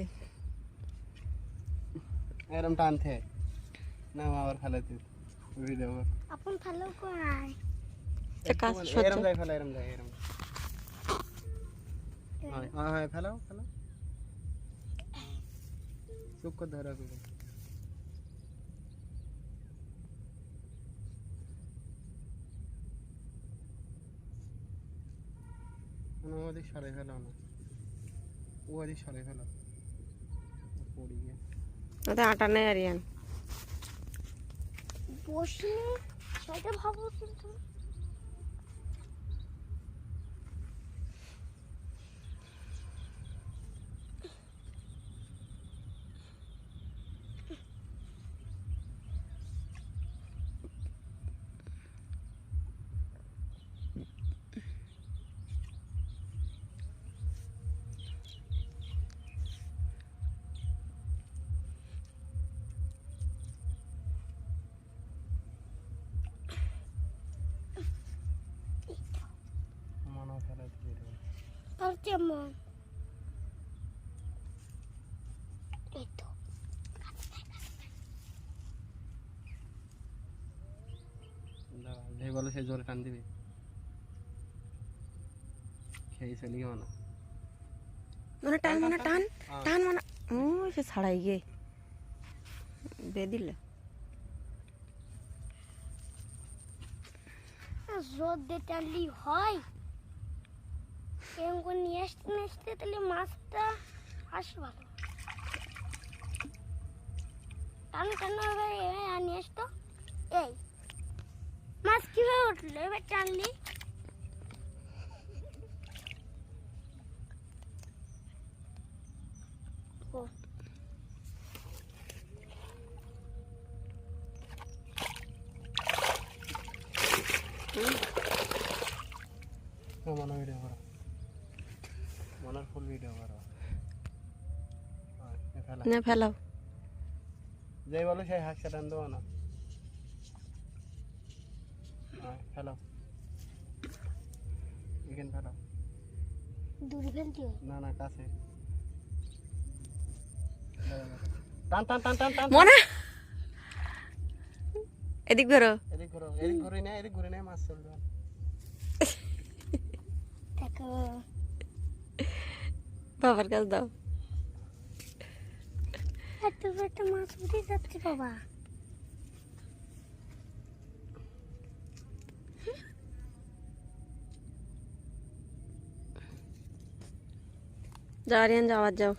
দেখতে। এরম টানতে না আবার ফেলাতে ভিডিও আপন ফেলো কোথায়? কাজ এরম যাই ফেলা এরম যাই এরম হ্যাঁ ফেলাও ফেলাও চুপ করে ধরে রাখো ওদিক সরে ফেলাও না ওদিক সরে ফেলাও পড়ি গিয়ে ওদের আটা নেই আরিয়ান। বসিনি সেটা ভাবো কিন্তু মনে ফেলাতে ভিডিও তোর কেমন এই তো যে বলো সে জোরে টান দিবি খেয়ে চলি না মানে টান মানে টান টান মানে ও সে ছাড়াই গে বে দিলে জোর দিয়ে টানলি হয় এরকম করে নিয়ে আসতে তাহলে মাছটা আসে ভালো টানো টানো এবার নিয়ে আসতো এই মাছ কিভাবে উঠলো এবার টানলি ও মনে ভিডিও করো মনের ফুল ভিডিও করো ফেলা না ফেলাও যে বলো সেই হাঁসটা টান দেবো না ফেলাও এখানে ফেলাও দূরে ফেলতে না না কাছে টান টান টান টান টান মনে এদিক ধরো এদিক ঘুরে নেয় মাছ চলবে দেখো বাবার কাছে দাও এত একটা মাছ উঠে যাচ্ছে বাবা যাও আরিয়ান যাও আজ যাও।